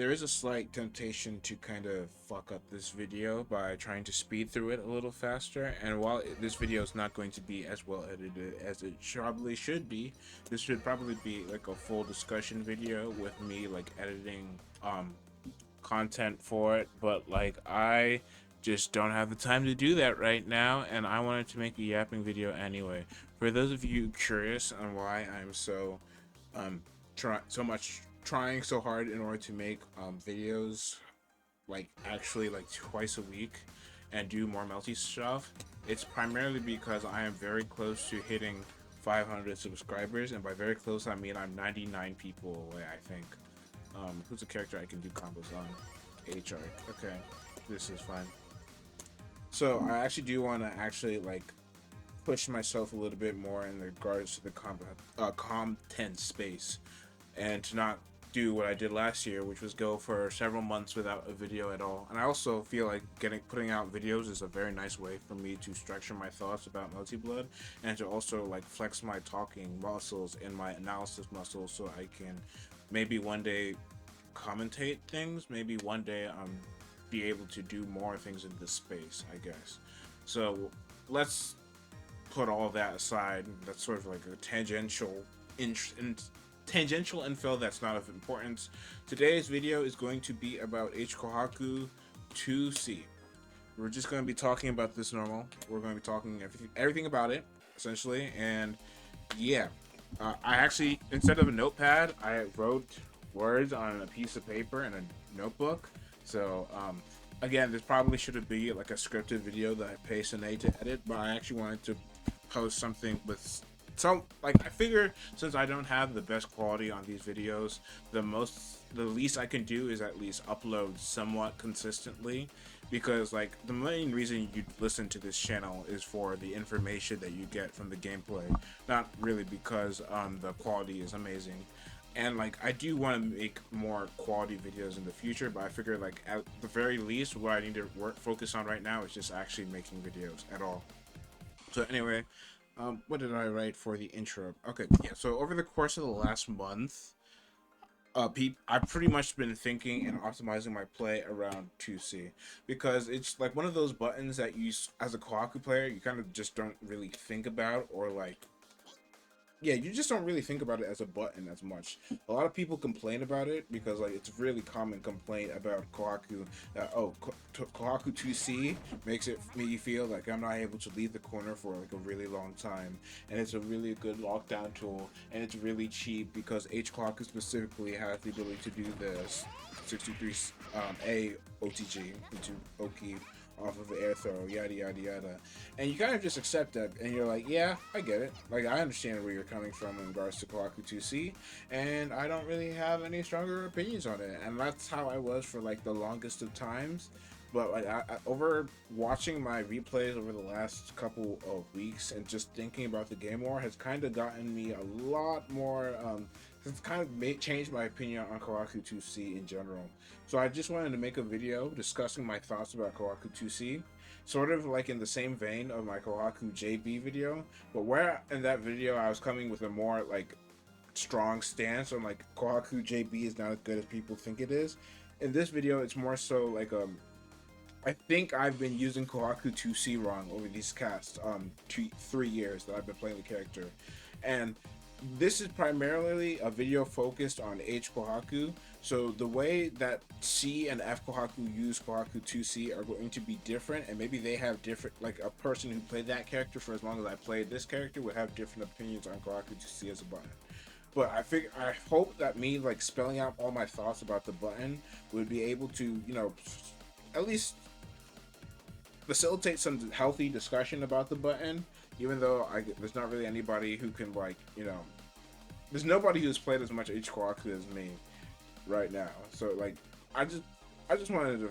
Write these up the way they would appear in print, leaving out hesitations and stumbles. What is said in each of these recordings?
there is a slight temptation to kind of fuck up this video by trying to speed through it a little faster. And while this video is not going to be as well edited as it probably should be, this should probably be like a full discussion video with me like editing content for it. But like I just don't have the time to do that right now, and I wanted to make a yapping video anyway. For those of you curious on why I'm so trying so hard in order to make videos like actually like twice a week and do more melty stuff, it's primarily because I am very close to hitting 500 subscribers, and by very close I mean I'm 99 people away, I think. Who's a character I can do combos on? HR. Okay, this is fine. So I actually do want to actually like push myself a little bit more in regards to the content space, and to not do what I did last year, which was go for several months without a video at all. And I also feel like putting out videos is a very nice way for me to structure my thoughts about Multi Blood, and to also like flex my talking muscles and my analysis muscles, so I can maybe one day commentate things. Maybe one day be able to do more things in this space, I guess. So let's put all of that aside. That's sort of like a tangential info that's not of importance. Today's video is going to be about H-Kkohaku 2C. We're just going to be talking about this normal. We're going to be talking everything about it, essentially. And yeah, I actually, instead of a notepad, I wrote words on a piece of paper and a notebook. So again, this probably should be like a scripted video that I pay Sine to edit, but I actually wanted to post something with some, like, I figure since I don't have the best quality on these videos, the least I can do is at least upload somewhat consistently, because like the main reason you listen to this channel is for the information that you get from the gameplay, not really because the quality is amazing. And like I do want to make more quality videos in the future, but I figure like at the very least what I need to focus on right now is just actually making videos at all. So anyway, what did I write for the intro? Okay, yeah. So over the course of the last month, I've pretty much been thinking and optimizing my play around 2C, because it's like one of those buttons that you, as a Kohaku player, you kind of just don't really think about, or like, yeah, you just don't really think about it as a button as much. A lot of people complain about it because like it's a really common complaint about Kohaku that, oh, Kohaku 2C makes me feel like I'm not able to leave the corner for like a really long time, and it's a really good lockdown tool, and it's really cheap because H-Kkohaku specifically has the ability to do this 63 A OTG into Oki off of an air throw, yada yada yada, and you kind of just accept that, and you're like, yeah, I get it. Like, I understand where you're coming from in regards to Kohaku 2C, and I don't really have any stronger opinions on it, and that's how I was for like the longest of times. But like over watching my replays over the last couple of weeks and just thinking about the game more has kind of gotten me a lot more. It's kind of changed my opinion on Kohaku 2C in general. So I just wanted to make a video discussing my thoughts about Kohaku 2C, sort of like in the same vein of my Kohaku JB video, but where in that video I was coming with a more like strong stance on like Kohaku JB is not as good as people think it is. In this video, it's more so like I think I've been using Kohaku 2C wrong over these past 3 years that I've been playing the character, and this is primarily a video focused on H-Kkohaku. So the way that C and F-Kkohaku use Kohaku 2C are going to be different, and maybe they have different, like a person who played that character for as long as I played this character would have different opinions on Kohaku 2C as a button. But I hope that me like spelling out all my thoughts about the button would be able to, you know, at least facilitate some healthy discussion about the button, even though there's not really anybody who can, like, you know, there's nobody who's played as much H-Kkohaku as me right now. So like I just wanted to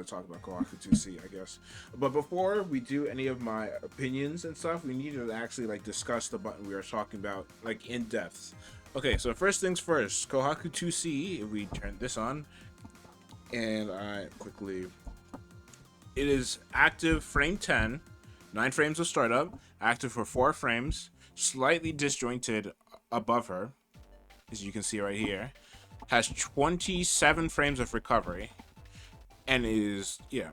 talk about Kohaku 2C, I guess. But before we do any of my opinions and stuff, we need to actually like discuss the button we are talking about like in depth. Okay, so first things first, Kohaku 2C, if we turn this on and I quickly, it is active frame 10, 9 frames of startup, active for 4 frames, slightly disjointed above her, as you can see right here. has 27 frames of recovery, and is, yeah,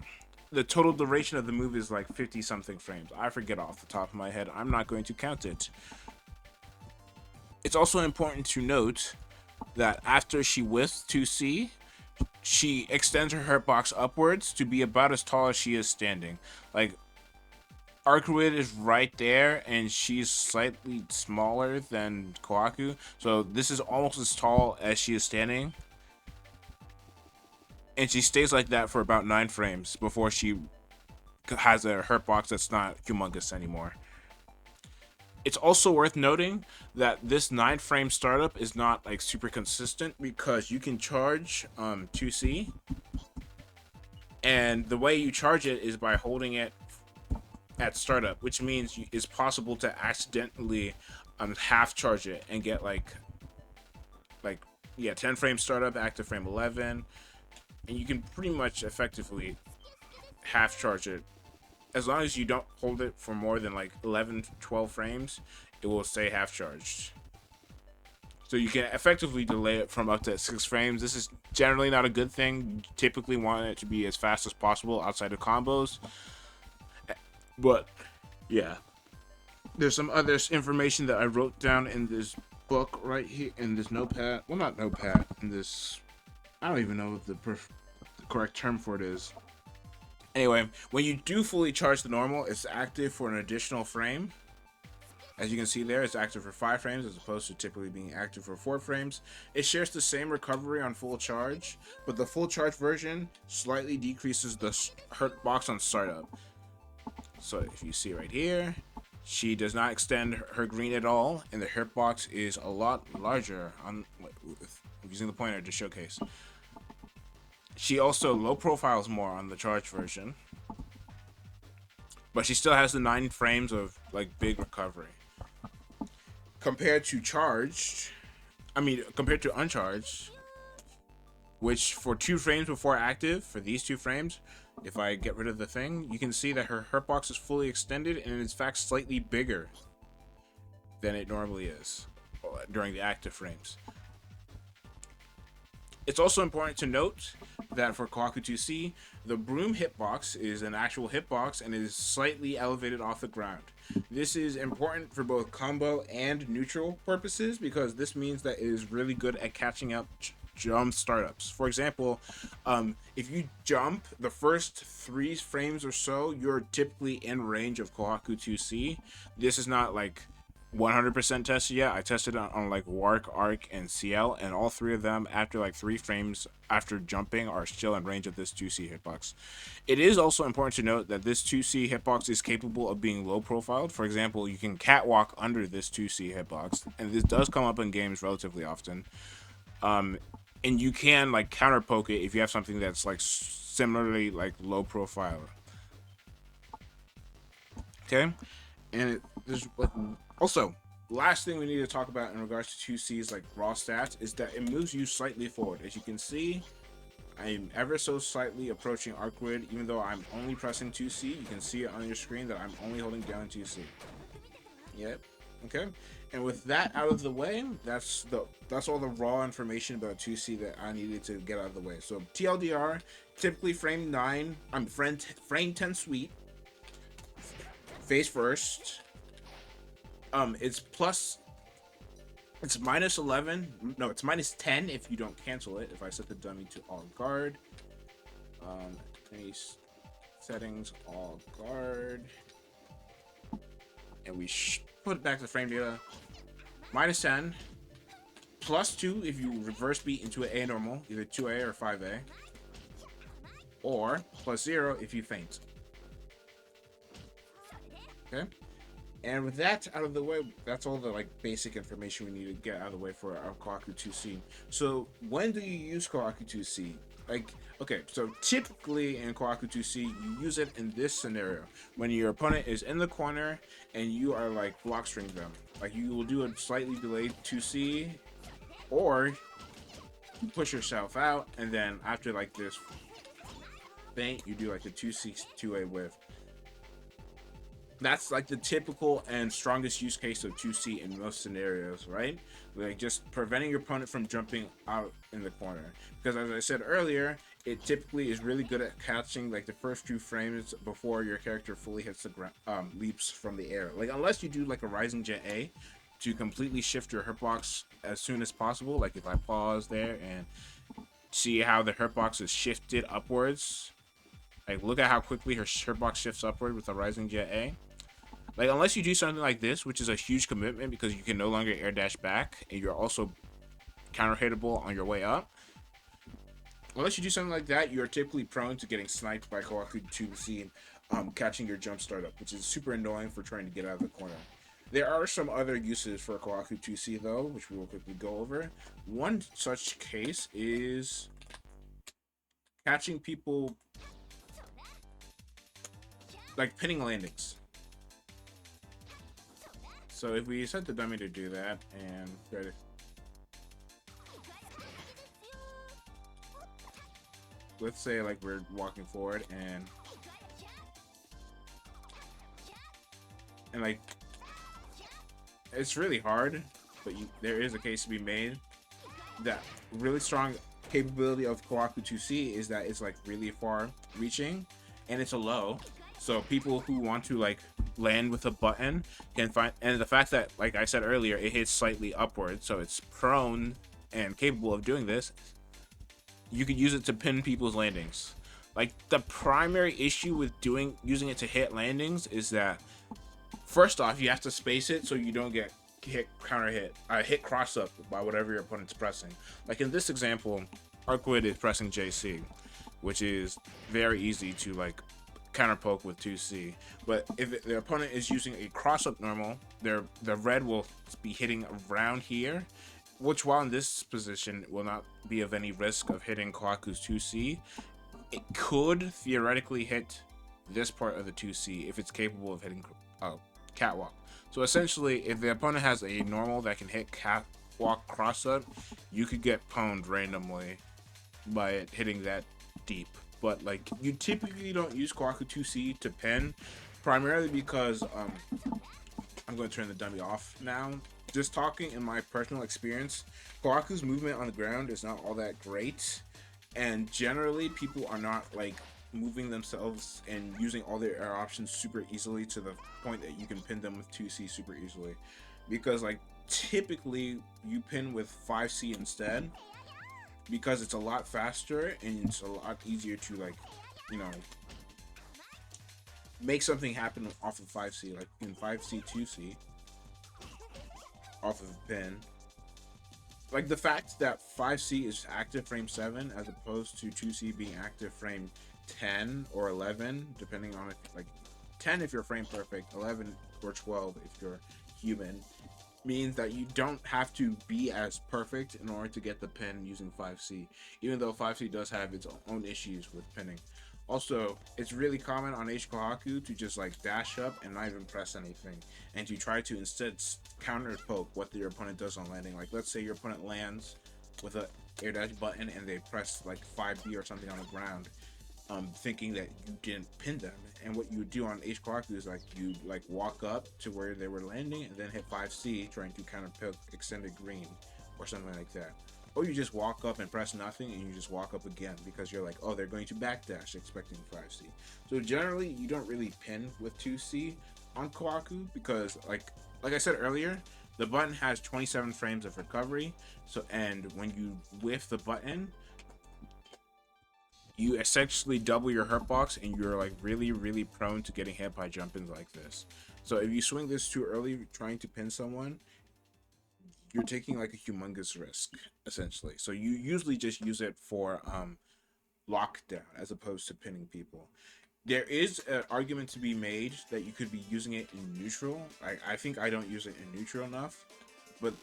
the total duration of the move is like 50 something frames. I forget off the top of my head. I'm not going to count it. It's also important to note that after she whiffs 2C, she extends her hurt box upwards to be about as tall as she is standing. Like, Arcuid is right there, and she's slightly smaller than Kohaku, so this is almost as tall as she is standing. And she stays like that for about 9 frames before she has a hurt box that's not humongous anymore. It's also worth noting that this 9 frame startup is not like super consistent, because you can charge 2C, and the way you charge it is by holding it at startup, which means it's possible to accidentally half charge it and get like 10 frame startup, active frame 11, and you can pretty much effectively half charge it. As long as you don't hold it for more than like 11-12 frames, it will stay half charged. So you can effectively delay it from up to 6 frames. This is generally not a good thing. You typically want it to be as fast as possible outside of combos. But yeah, there's some other information that I wrote down in this book right here, in this notepad. Well, not notepad, in this, I don't even know what the correct term for it is. Anyway, when you do fully charge the normal, it's active for an additional frame. As you can see there, it's active for 5 frames as opposed to typically being active for 4 frames. It shares the same recovery on full charge, but the full charge version slightly decreases the hurt box on startup. So if you see right here, she does not extend her green at all, and the hurt box is a lot larger. I'm using the pointer to showcase. She also low profiles more on the charge version, but she still has the 9 frames of like big recovery. Compared to uncharged, which for 2 frames before active, for these 2 frames, if I get rid of the thing, you can see that her hurt box is fully extended and is in fact slightly bigger than it normally is during the active frames. It's also important to note that for Kohaku 2C, the broom hitbox is an actual hitbox and is slightly elevated off the ground. This is important for both combo and neutral purposes, because this means that it is really good at catching up jump startups. For example, if you jump the first 3 frames or so, you're typically in range of Kohaku 2C. This is not like 100% tested yet. I tested it on like Wark, Arc, and CL, and all 3 of them after like 3 frames after jumping are still in range of this 2C hitbox. It is also important to note that this 2C hitbox is capable of being low profiled. For example, you can catwalk under this 2C hitbox, and this does come up in games relatively often. And you can like counter poke it if you have something that's like similarly like low profile. Okay, and there's like, also, last thing we need to talk about in regards to 2C's like raw stats is that it moves you slightly forward. As you can see, I'm ever so slightly approaching arc grid, even though I'm only pressing 2C. You can see it on your screen that I'm only holding down 2C. Yep. Okay. And with that out of the way, that's all the raw information about 2C that I needed to get out of the way. So TLDR, typically frame 10 sweep, face first. It's minus 11. No, it's minus 10 if you don't cancel it. If I set the dummy to all guard. Any settings, all guard. And we put it back to the frame data. Minus 10. Plus 2 if you reverse beat into an A normal, either 2A or 5A. Or plus 0 if you faint. Okay? And with that out of the way, that's all the like basic information we need to get out of the way for our Kohaku 2C. So when do you use Kohaku 2C? Like, okay, so typically in Kohaku 2C, you use it in this scenario when your opponent is in the corner and you are like block string them. Like you will do a slightly delayed 2C, or you push yourself out, and then after like this feint, you do like a 2C 2A whiff. That's like the typical and strongest use case of 2C in most scenarios, right? Like just preventing your opponent from jumping out in the corner. Because as I said earlier, it typically is really good at catching like the first few frames before your character fully hits the ground, leaps from the air. Like unless you do like a rising jet A to completely shift your hitbox as soon as possible. Like if I pause there and see how the hitbox is shifted upwards. Like look at how quickly her hitbox shifts upward with a rising jet A. Like unless you do something like this, which is a huge commitment because you can no longer air dash back and you're also counter hittable on your way up. Unless you do something like that, you're typically prone to getting sniped by Kohaku 2C, catching your jump start up, which is super annoying for trying to get out of the corner. There are some other uses for Kohaku 2C though, which we will quickly go over. One such case is catching people like pinning landings. So if we set the dummy to do that and try to, let's say like we're walking forward and like it's really hard, but there is a case to be made that really strong capability of Kohaku 2C is that it's like really far reaching and it's a low. So people who want to like land with a button can find, and the fact that like I said earlier, it hits slightly upward, so it's prone and capable of doing this. You could use it to pin people's landings. Like the primary issue with using it to hit landings is that first off, you have to space it so you don't get hit cross up by whatever your opponent's pressing. Like in this example, Arquid is pressing JC, which is very easy to like counter poke with 2C. But if the opponent is using a cross up normal, the red will be hitting around here, which while in this position will not be of any risk of hitting Kohaku's 2C. It could theoretically hit this part of the 2C if it's capable of hitting catwalk. So essentially, if the opponent has a normal that can hit catwalk cross up, you could get pwned randomly by it hitting that deep. But like you typically don't use Kohaku 2C to pin, primarily because I'm going to turn the dummy off now. Just talking in my personal experience, Kohaku's movement on the ground is not all that great, and generally people are not like moving themselves and using all their air options super easily to the point that you can pin them with 2C super easily, because like typically you pin with 5C instead because it's a lot faster and it's a lot easier to like, you know, make something happen off of 5C, like in 5C 2C off of a pin. Like the fact that 5C is active frame 7 as opposed to 2C being active frame 10 or 11, depending on it, like 10 if you're frame perfect, 11 or 12 if you're human, means that you don't have to be as perfect in order to get the pin using 5C, even though 5C does have its own issues with pinning. Also, it's really common on H-Kkohaku to just like dash up and not even press anything, and to try to instead counter poke what your opponent does on landing. Like let's say your opponent lands with a air dash button and they press like 5B or something on the ground, thinking that you didn't pin them. And what you would do on H-Kkohaku is like you like walk up to where they were landing and then hit 5C trying to counter poke extended green or something like that. Or you just walk up and press nothing and you just walk up again because you're like, oh, they're going to backdash expecting 5C. So generally you don't really pin with 2C on Kohaku because like I said earlier, the button has 27 frames of recovery. So and when you whiff the button, you essentially double your hurt box and you're like really prone to getting hit by jump-ins like this. So if you swing this too early trying to pin someone, you're taking like a humongous risk essentially. So you usually just use it for lockdown as opposed to pinning people. There is an argument to be made that you could be using it in neutral. I think I don't use it in neutral enough, but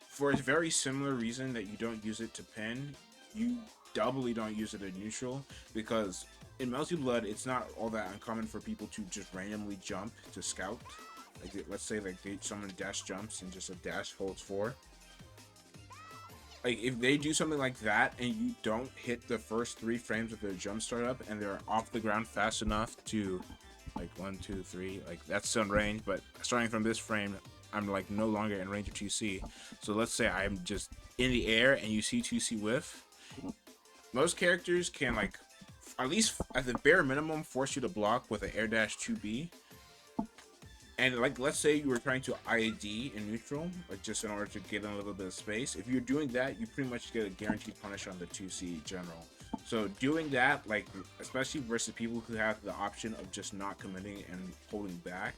for a very similar reason that you don't use it to pin, you doubly don't use it in neutral, because in Melty Blood it's not all that uncommon for people to just randomly jump to scout. Like let's say like someone dash jumps and just a dash holds 4. Like if they do something like that and you don't hit the first 3 frames of their jump start up and they're off the ground fast enough to like 1, 2, 3, like that's still in range. But starting from this frame, I'm like no longer in range of 2C. So let's say I'm just in the air and you see 2C whiff. Most characters can like at least at the bare minimum force you to block with an air dash 2B. And like let's say you were trying to IAD in neutral, like just in order to get in a little bit of space. If you're doing that, you pretty much get a guaranteed punish on the 2C general. So doing that, like especially versus people who have the option of just not committing and holding back,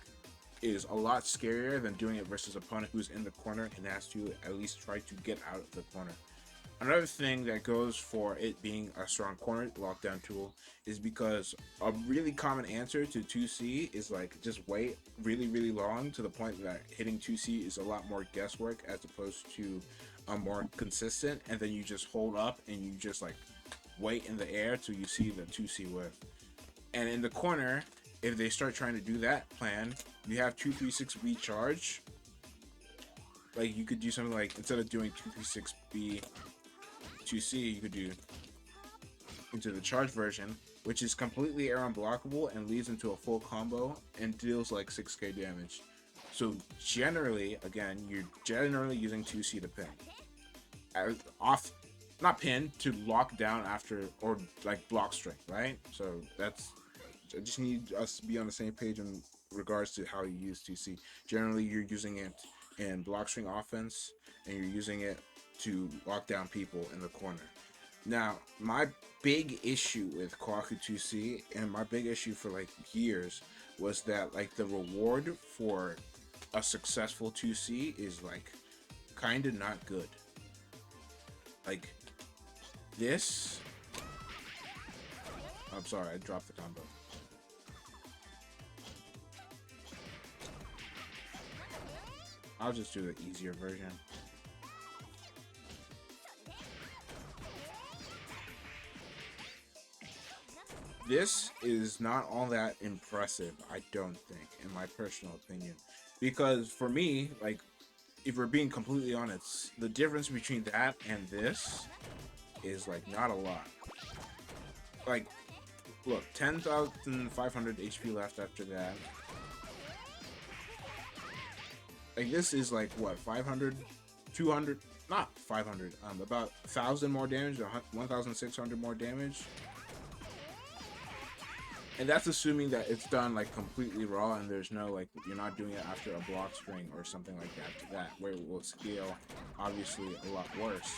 is a lot scarier than doing it versus an opponent who's in the corner and has to at least try to get out of the corner. Another thing that goes for it being a strong corner lockdown tool is because a really common answer to 2C is like just wait really long to the point that hitting 2C is a lot more guesswork as opposed to more consistent, and then you just hold up and you just like wait in the air till you see the 2C whiff. And in the corner, if they start trying to do that plan, you have 236B charge. Like you could do something like instead of doing 236B 2C, you could do into the charge version, which is completely air unblockable and leads into a full combo and deals like 6k damage. So generally, again, you're generally using 2C to pin. Not pin, to lock down after, or like block strength, right? So that's, I just need us to be on the same page in regards to how you use 2C. Generally, you're using it in block string offense, and you're using it to lock down people in the corner. Now, my big issue with Kohaku 2C, and my big issue for like years, was that like the reward for a successful 2C is like kind of not good. Like this, I'm sorry, I dropped the combo. I'll just do the easier version. This is not all that impressive, I don't think, in my personal opinion. Because for me, like, if we're being completely honest, the difference between that and this is, like, not a lot. Like, look, 10,500 HP left after that. Like, this is, like, what, 500? 200? Not 500. About 1,000 more damage, or 1,600 more damage. And that's assuming that it's done like completely raw and there's no like, you're not doing it after a block string or something like that, where it will scale obviously a lot worse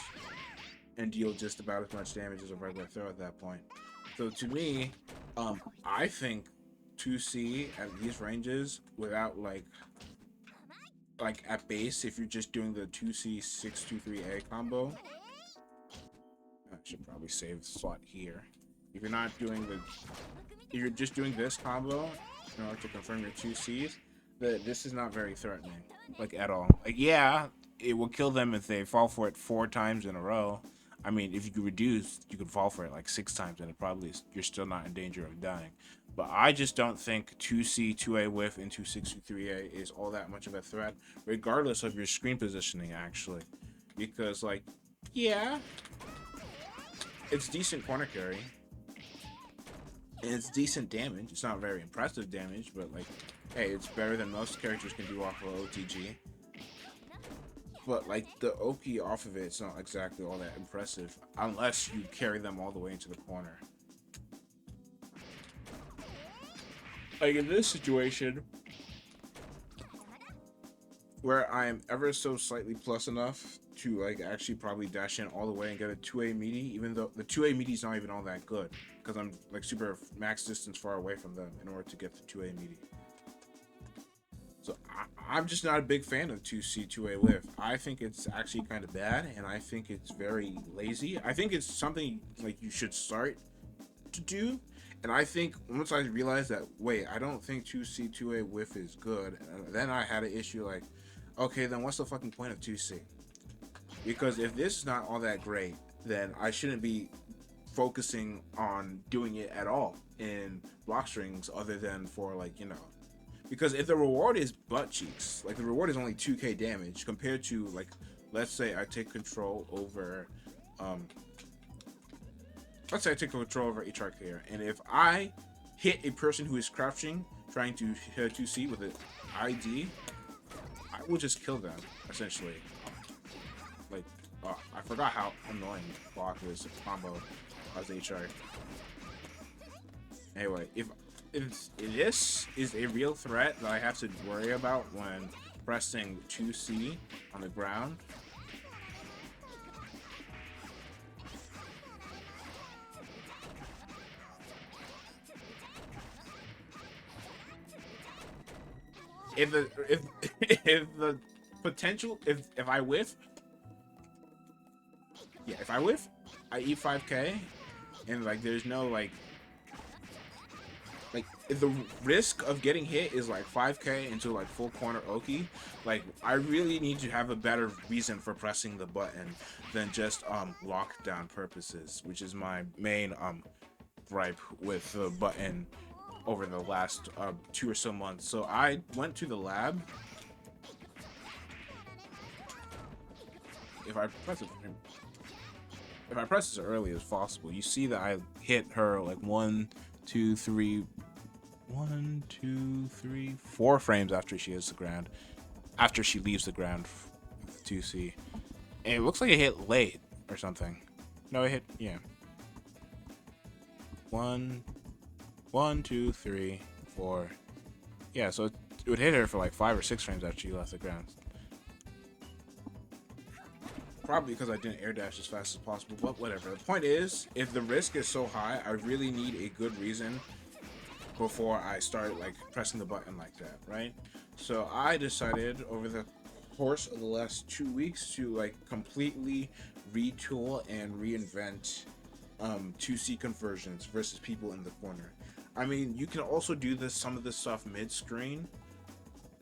and deal just about as much damage as a regular throw at that point. So to me, I think 2C at these ranges without like at base, if you're just doing the 2C 623A combo, I should probably save the slot here. If you're not doing the, if you're just doing this combo in order to confirm your 2Cs, this is not very threatening, like at all. Like, yeah, it will kill them if they fall for it 4 times in a row. I mean, if you could reduce, you could fall for it like 6 times, and it probably is, you're still not in danger of dying. But I just don't think 2C, 2A whiff into 623A is all that much of a threat, regardless of your screen positioning, actually. Because, like, yeah, it's decent corner carry. And it's decent damage. It's not very impressive damage, but like, hey, it's better than most characters can do off of OTG. But like, the OP off of it's not exactly all that impressive, unless you carry them all the way into the corner. Like in this situation, where I am ever so slightly plus enough to like actually probably dash in all the way and get a 2A meaty, even though the 2A meaty is not even all that good, because I'm like super max distance far away from them in order to get the 2A meaty. So I'm just not a big fan of 2C 2A whiff. I think it's actually kind of bad, and I think it's very lazy. I think it's something like you should start to do. And I think once I realized that, wait, I don't think 2C 2A whiff is good, and then I had an issue like, okay, then what's the fucking point of 2C? Because if this is not all that great, then I shouldn't be focusing on doing it at all in block strings, other than for like, you know, because if the reward is butt cheeks, like the reward is only 2k damage compared to like, let's say I take control over let's say I take control over HRK, and if I hit a person who is crouching, trying to hit a 2C with an ID, I will just kill them, essentially. Like, I forgot how annoying block is combo as HR. Anyway, if this is a real threat that I have to worry about when pressing 2C on the ground, if the if the potential if I whiff, yeah, if I whiff, I eat 5k, and like there's no like if the risk of getting hit is like 5k into like full corner Oki, like I really need to have a better reason for pressing the button than just lockdown purposes, which is my main gripe with the button over the last 2 or so months. So I went to the lab. If I press as early as possible, you see that I hit her like 1, 2, 3, 4 frames after she hits the ground, after she leaves the ground with 2C, and it looks like it hit late or something. No, it hit, yeah. 1, 2, 3, 4. Yeah, so it would hit her for like 5 or 6 frames after she left the ground. Probably because I didn't air dash as fast as possible, but whatever. The point is, if the risk is so high, I really need a good reason before I start like pressing the button like that, right? So I decided over the course of the last 2 weeks to like completely retool and reinvent 2C conversions versus people in the corner. I mean, you can also do some of this stuff mid-screen,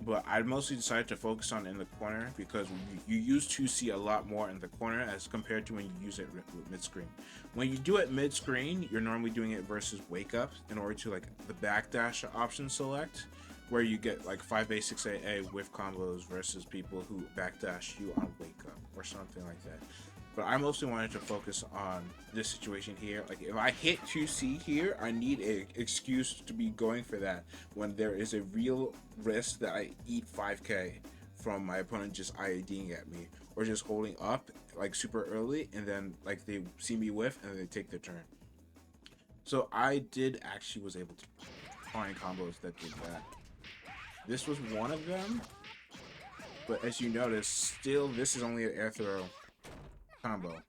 but I mostly decided to focus on in the corner because you use 2C a lot more in the corner as compared to when you use it mid-screen. When you do it mid-screen, you're normally doing it versus wake up in order to like the backdash option select, where you get like 5A, 6AA with combos versus people who backdash you on wake up or something like that. But I mostly wanted to focus on this situation here. Like if I hit 2C here, I need an excuse to be going for that when there is a real risk that I eat 5k from my opponent just IADing at me or just holding up like super early, and then like they see me whiff and they take their turn. So I was able to find combos that did that. This was one of them, but as you notice, still this is only an air throw combo.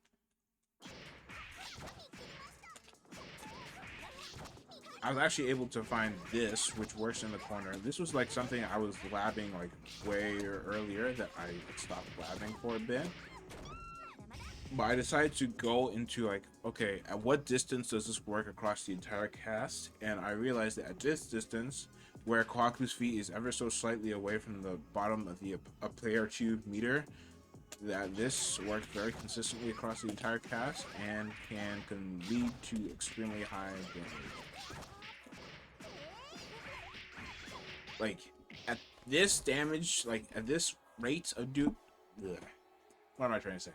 I was actually able to find this, which works in the corner. This was like something I was labbing like way earlier that I stopped labbing for a bit. But I decided to go into like, okay, at what distance does this work across the entire cast? And I realized that at this distance, where Kohaku's feet is ever so slightly away from the bottom of the a player 2 meter, that this works very consistently across the entire cast and can lead to extremely high damage. Like at this damage, like at this rate of what am I trying to say?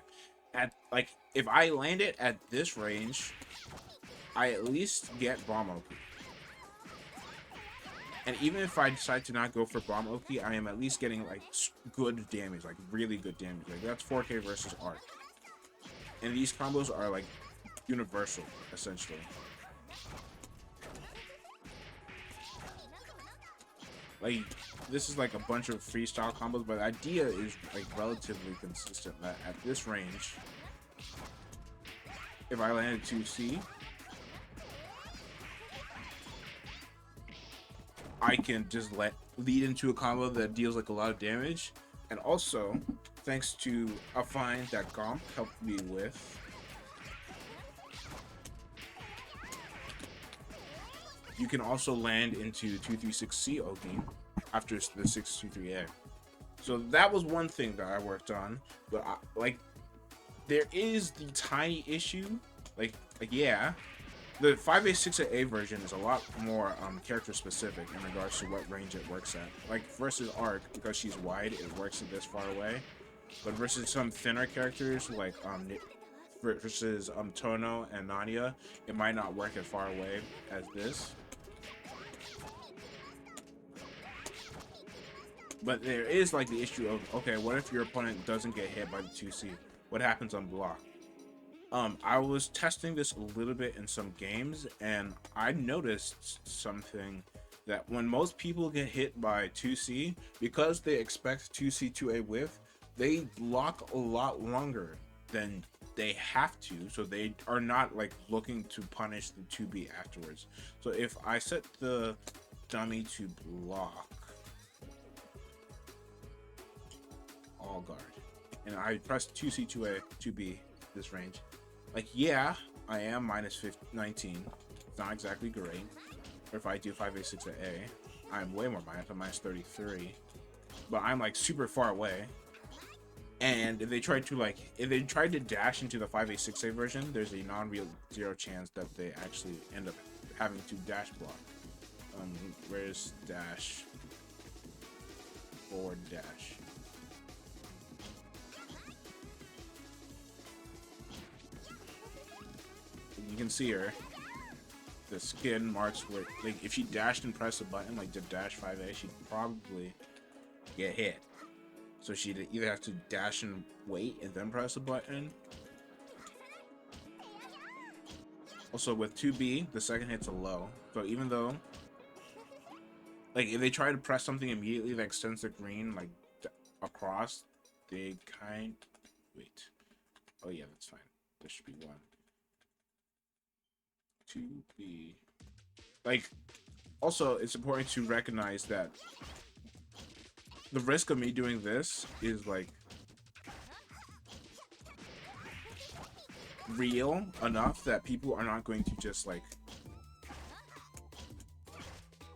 At like if I land it at this range, I at least get bomb Oki. And even if I decide to not go for bomb Oki, I am at least getting like good damage, like really good damage. Like that's 4k versus arc. And these combos are like universal, essentially. Like this is like a bunch of freestyle combos, but the idea is like relatively consistent that at this range, if I landed 2C, I can just lead into a combo that deals like a lot of damage. And also, thanks to a find that Gomp helped me with, you can also land into 236C Oki after the 623A. So that was one thing that I worked on, but there is the tiny issue, yeah, the 5A 6A version is a lot more character specific in regards to what range it works at. Like versus Arc, because she's wide, it works at this far away, but versus some thinner characters like versus Tono and Nadia, it might not work as far away as this. But there is like the issue of, okay, what if your opponent doesn't get hit by the 2C? What happens on block? I was testing this a little bit in some games, and I noticed something that when most people get hit by 2C, because they expect 2C to a whiff, they block a lot longer than they have to, so they are not like looking to punish the 2B afterwards. So if I set the dummy to block all guard, and I press 2C to a 2B this range, like, yeah, I am minus 19. It's not exactly great. Or if I do 5A6 at A, I'm way more minus. I'm minus 33. But I'm like super far away. And if they tried to dash into the 5A6A version, there's a non-real 0 chance that they actually end up having to dash block. Where's dash? Forward dash. You can see her. The skin marks where, like, if she dashed and pressed a button, like the dash 5A, she'd probably get hit. So she'd either have to dash and wait and then press a button. Also, with 2B, the second hit's a low. So even though, like, if they try to press something immediately that extends the green, like, across, they wait. Oh yeah, that's fine. There should be one. 2B. Like, also, it's important to recognize that the risk of me doing this is like real enough that people are not going to just like,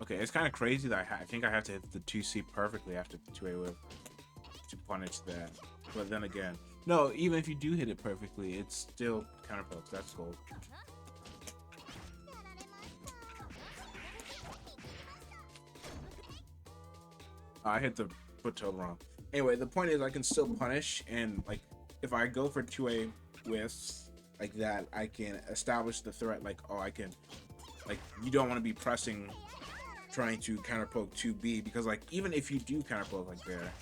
okay, it's kind of crazy that I think I have to hit the 2C perfectly after the 2A whip to punish that. But then again, no, even if you do hit it perfectly, it's still counter pokes. That's gold. I hit the foot toe wrong. Anyway, the point is I can still punish, and like if I go for 2A whiffs like that, I can establish the threat. Like, oh, I can, like, you don't want to be pressing, trying to counter poke 2B, because like even if you do counter poke like there,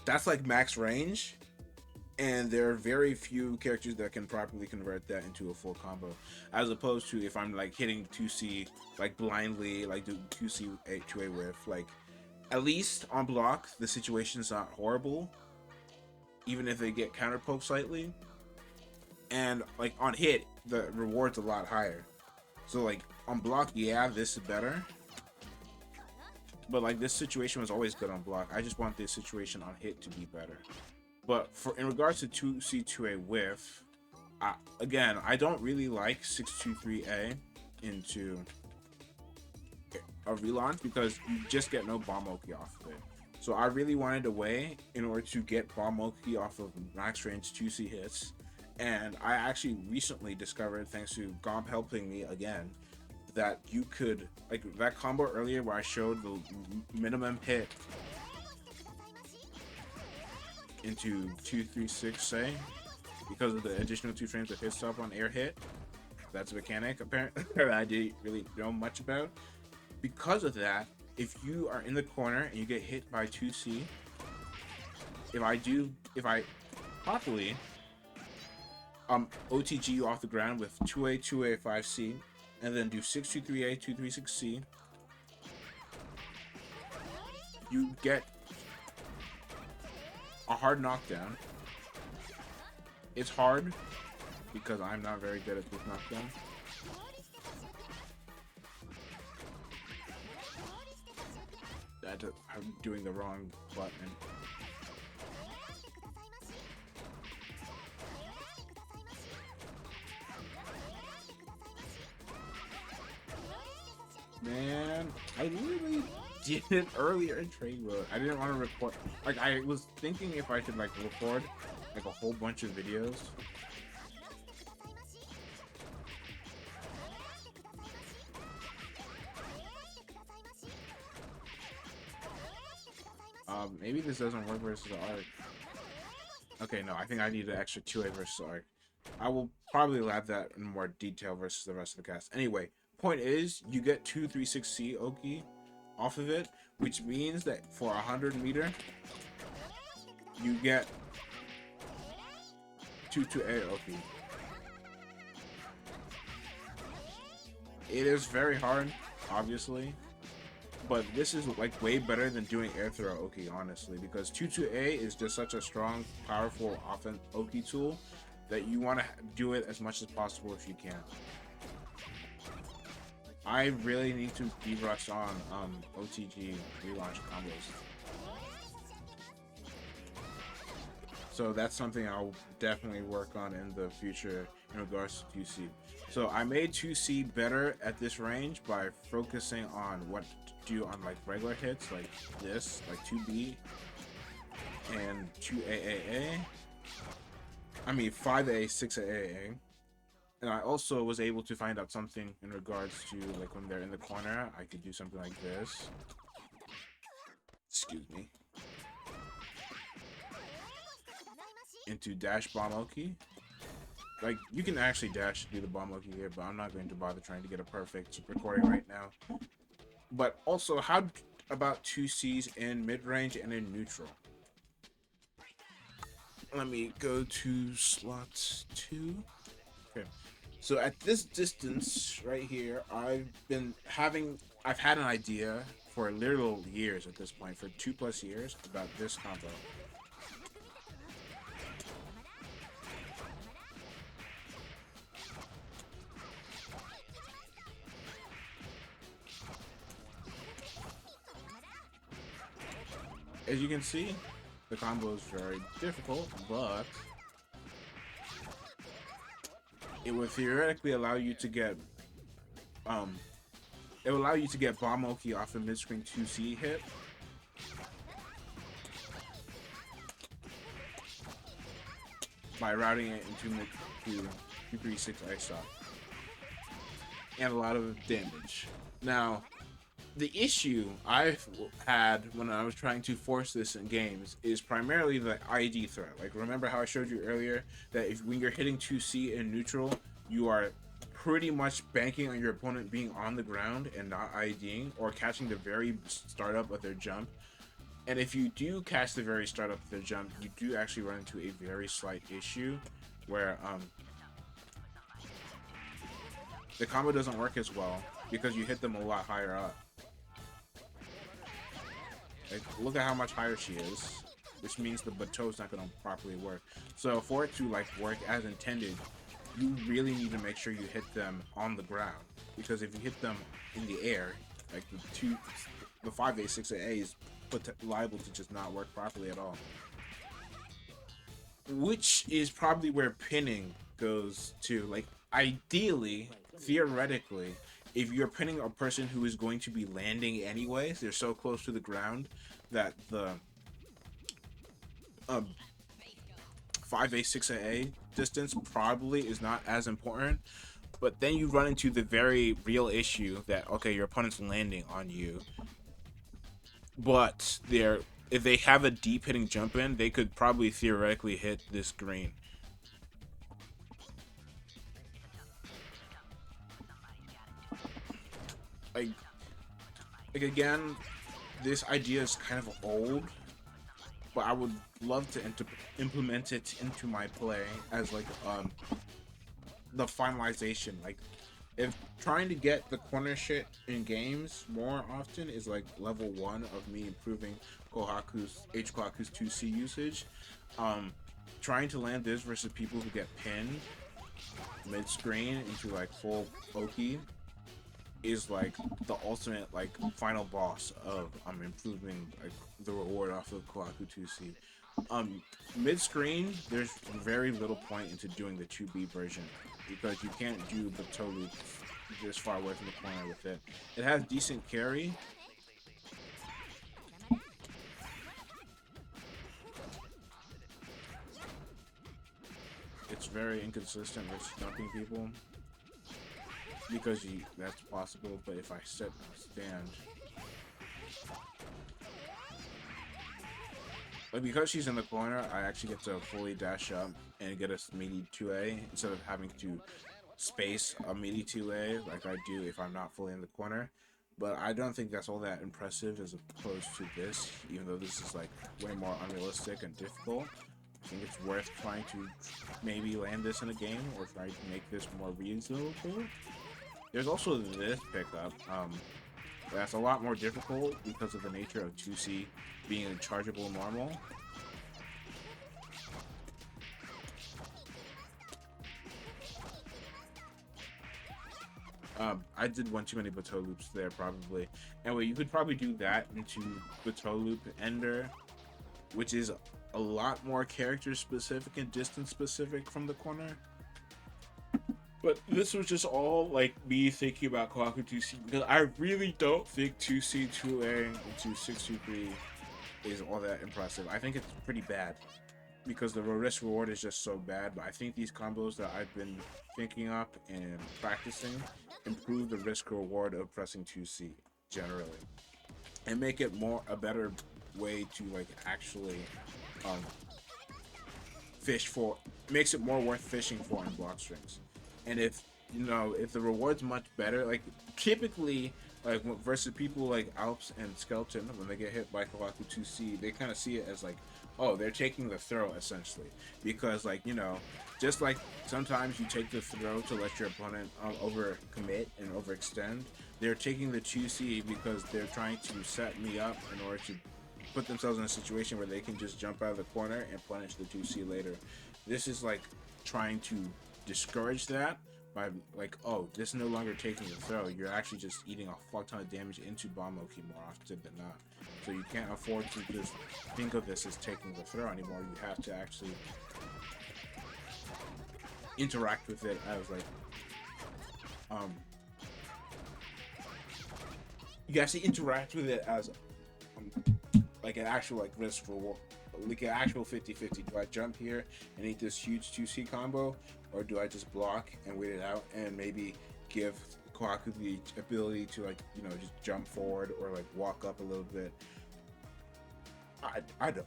that's like max range, and there are very few characters that can properly convert that into a full combo, as opposed to if I'm like hitting 2C like blindly, like do 2A whiff, like. At least on block, the situation's not horrible, even if they get counter poke slightly. And like on hit, the reward's a lot higher. So like on block, yeah, this is better. But like this situation was always good on block. I just want this situation on hit to be better. But in regards to 2C2A whiff, again, I don't really like 623A into a relaunch because you just get no bomb Oki off of it. So I really wanted a way in order to get bomb Oki off of max range 2C hits, and I actually recently discovered, thanks to Gomp helping me again, that you could, like that combo earlier where I showed the minimum hit into 236, say, because of the additional 2 frames of hit stop on air hit. That's a mechanic apparently I didn't really know much about. Because of that, if you are in the corner and you get hit by 2C, if I properly OTG you off the ground with 2A, 2A, 5C, and then do 623A, 236C, you get a hard knockdown. It's hard because I'm not very good at this knockdown. I'm doing the wrong button. Man, I literally did it earlier in trade mode. I didn't want to record. Like, I was thinking if I should like record like a whole bunch of videos. Maybe this doesn't work versus Arc. Okay, no, I think I need an extra 2A versus Arc. I will probably lab that in more detail versus the rest of the cast. Anyway, point is, you get 236C Oki off of it, which means that for 100-meter, you get 2-2A Oki. It is very hard, obviously, but this is like way better than doing air throw Oki, honestly, because 2-2A is just such a strong, powerful offense Oki tool that you want to do it as much as possible if you can. I really need to be rushed on OTG relaunch combos. So that's something I'll definitely work on in the future in regards to 2C. So I made 2C better at this range by focusing on what to do on like regular hits like this, like 2B and 2AAA. I mean 5A, 6AAA. And I also was able to find out something in regards to like when they're in the corner, I could do something like this. Excuse me. Into dash bomb Oki. Like, you can actually dash to do the bomb Oki here, but I'm not going to bother trying to get a perfect recording right now. But also, how about 2Cs in mid-range and in neutral? Let me go to slot 2. Okay. So at this distance right here, I've had an idea for literal years at this point, for 2+ years, about this combo. As you can see, the combo is very difficult, but it would theoretically allow you to get it will allow you to get bomb Oki off a mid-screen 2C hit. By routing it into mid 2-3-6 ice shot. And a lot of damage. Now, the issue I've had when I was trying to force this in games is primarily the ID threat. Like, remember how I showed you earlier that when you're hitting 2C in neutral, you are pretty much banking on your opponent being on the ground and not IDing or catching the very startup of their jump. And if you do catch the very start of their jump, you do actually run into a very slight issue where the combo doesn't work as well because you hit them a lot higher up. Like, look at how much higher she is, which means the bateau is not going to properly work. So for it to like work as intended, you really need to make sure you hit them on the ground, because if you hit them in the air, like the 5A, 6A is liable to just not work properly at all. Which is probably where pinning goes to. Like, ideally, theoretically, if you're pinning a person who is going to be landing anyways, they're so close to the ground that the 5A, 6A distance probably is not as important. But then you run into the very real issue that, okay, your opponent's landing on you, but if they have a deep hitting jump in, they could probably theoretically hit this green. Like again, this idea is kind of old, but I would love to implement it into my play as like the finalization. Like, if trying to get the corner shit in games more often is like level 1 of me improving H-Kkohaku's 2C usage, trying to land this versus people who get pinned mid-screen into like full Oki is like the ultimate like final boss of improving like the reward off of Kohaku 2C. Mid-screen, there's very little point into doing the 2B version because you can't do the toe loop this far away from the corner with it. It has decent carry. It's very inconsistent with jumping people because that's possible, but if I stand, but because she's in the corner, I actually get to fully dash up and get a meaty 2A instead of having to space a meaty 2A like I do if I'm not fully in the corner. but I don't think that's all that impressive as opposed to this, even though this is like way more unrealistic and difficult. I think it's worth trying to maybe land this in a game or try to make this more reasonable. There's also this pickup that's a lot more difficult because of the nature of 2C being a chargeable normal. I did one too many bateau loops there, probably. Anyway, you could probably do that into bateau loop ender, which is a lot more character specific and distance specific from the corner. But this was just all like me thinking about Kohaku 2C, because I really don't think 2C 2A into 623 is all that impressive. I think it's pretty bad because the risk reward is just so bad. But I think these combos that I've been thinking up and practicing improve the risk reward of pressing 2C generally, and make it a better way to like actually fish for. Makes it more worth fishing for in block strings. And if if the reward's much better, like typically like versus people like Alps and Skeleton, when they get hit by Kohaku 2C, they kind of see it as like, oh, they're taking the throw essentially, because like just like sometimes you take the throw to let your opponent over commit and overextend, they're taking the 2C because they're trying to set me up in order to put themselves in a situation where they can just jump out of the corner and punish the 2C later. This is like trying to discourage that by like, oh, this is no longer taking the throw. You're actually just eating a fuck ton of damage into Bomb-Loki more often than not. So you can't afford to just think of this as taking the throw anymore. You have to actually interact with it as like you actually interact with it as like an actual like risk reward, like an actual 50-50. Do I jump here and eat this huge 2C combo, or do I just block and wait it out and maybe give Kohaku the ability to like just jump forward or like walk up a little bit? I don't.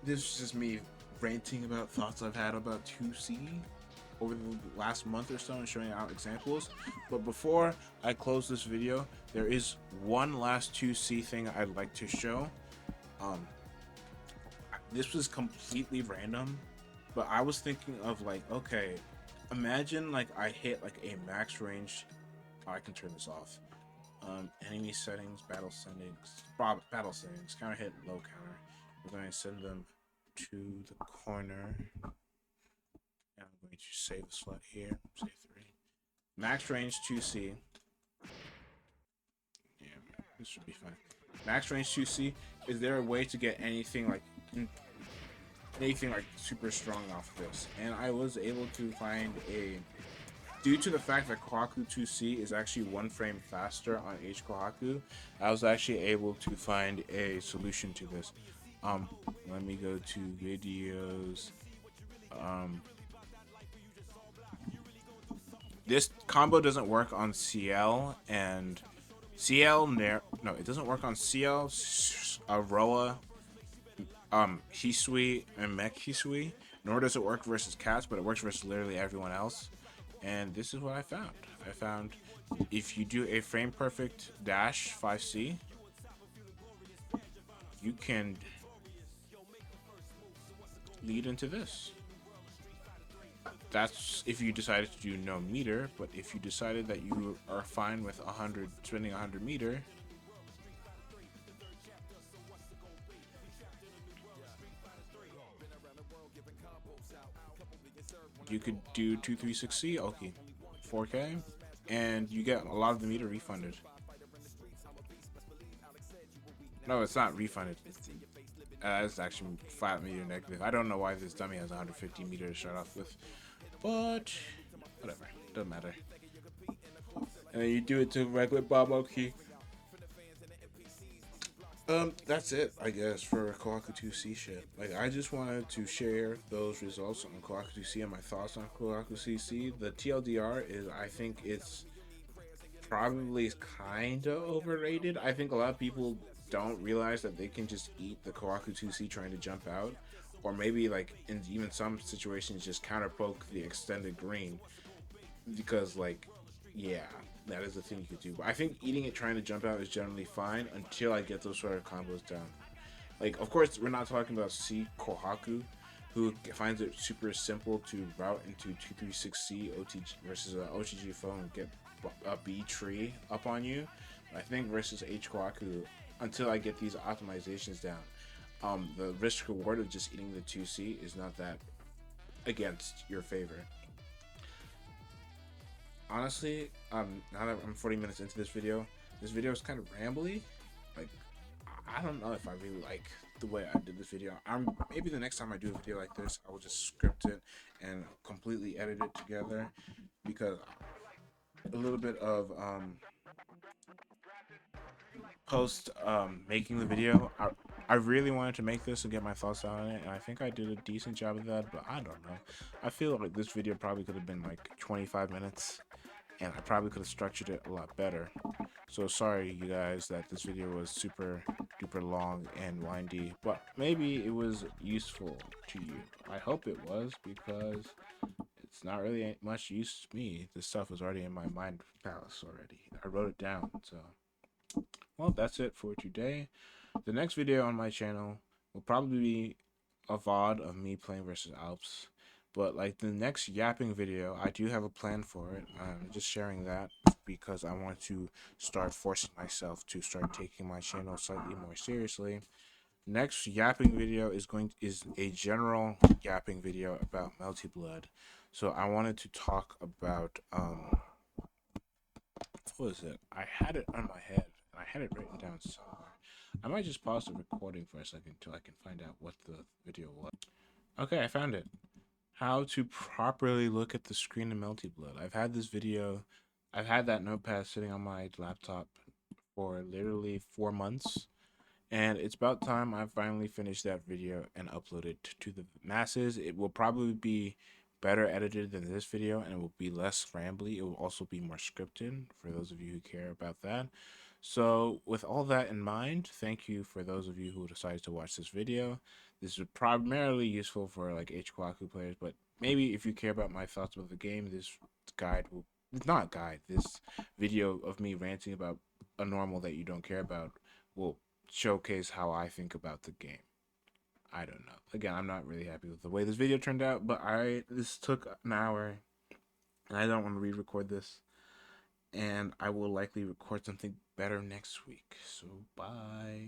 This is just me ranting about thoughts I've had about 2C over the last month or so and showing out examples. But before I close this video, there is one last 2C thing I'd like to show. This was completely random, but I was thinking of like, okay, imagine like I hit like a max range. Oh, I can turn this off. Enemy settings, battle settings, counter hit, low counter. We're going to send them to the corner. And I'm going to save the slot here. Save 3. Max range 2C. Yeah, this should be fine. Max range 2C. Is there a way to get anything like super strong off of this? And I was able to find due to the fact that Kohaku 2C is actually 1 frame faster on H-Kkohaku, I was actually able to find a solution to this. Let me go to videos. This combo doesn't work on CL and it doesn't work on CL, Roa, Hisui, and Mech Hisui, nor does it work versus cats, but it works versus literally everyone else. And this is what I found. I found if you do a frame perfect dash 5C, you can lead into this. That's if you decided to do no meter, but if you decided that you are fine with spending 100 meter, you could do 236C, okay, 4K, and you get a lot of the meter refunded. No, it's not refunded. It's actually flat meter negative. I don't know why this dummy has 150 meter to start off with, but whatever, doesn't matter. And then you do it to regular Bomb-Loki. That's it, I guess, for Kohaku 2C shit. Like, I just wanted to share those results on Kohaku 2C and my thoughts on Kohaku 2C. The TLDR is, I think it's probably kind of overrated. I think a lot of people don't realize that they can just eat the Kohaku 2C trying to jump out, or maybe like in even some situations just counter poke the extended green, because like Yeah, that is the thing you could do. But I think eating it trying to jump out is generally fine until I get those sort of combos down. Like, of course, we're not talking about H-Kkohaku, who finds it super simple to route into 236C OTG versus an OTG foe and get a B tree up on you. I think versus H-Kkohaku, until I get these optimizations down, the risk reward of just eating the 2C is not that against your favor. Honestly, now that I'm 40 minutes into this video is kind of rambly. Like, I don't know if I really like the way I did this video. Maybe the next time I do a video like this, I will just script it and completely edit it together, because a little bit of post making the video. I really wanted to make this and get my thoughts on it, and I think I did a decent job of that, but I don't know. I feel like this video probably could have been like 25 minutes, and I probably could have structured it a lot better. So sorry, you guys, that this video was super duper long and windy, but maybe it was useful to you. I hope it was, because it's not really much use to me. This stuff was already in my mind palace already. I wrote it down, so... Well, that's it for today. The next video on my channel will probably be a VOD of me playing versus Alps. But like the next yapping video, I do have a plan for it. I'm just sharing that because I want to start forcing myself to start taking my channel slightly more seriously. Next yapping video is a general yapping video about Melty Blood. So I wanted to talk about what was it? I had it on my head. I had it written down somewhere. I might just pause the recording for a second until I can find out what the video was. Okay, I found it. How to properly look at the screen in Melty Blood. I've had that notepad sitting on my laptop for literally 4 months. And it's about time I finally finished that video and upload it to the masses. It will probably be better edited than this video, and it will be less rambly. It will also be more scripted for those of you who care about that. So with all that in mind, thank you for those of you who decided to watch this video. This is primarily useful for like H-Kkohaku players, but maybe if you care about my thoughts about the game, this guide will not guide, this video of me ranting about a normal that you don't care about will showcase how I think about the game. I don't know. Again, I'm not really happy with the way this video turned out, but this took an hour, and I don't want to re-record this. And I will likely record something better next week. So, bye.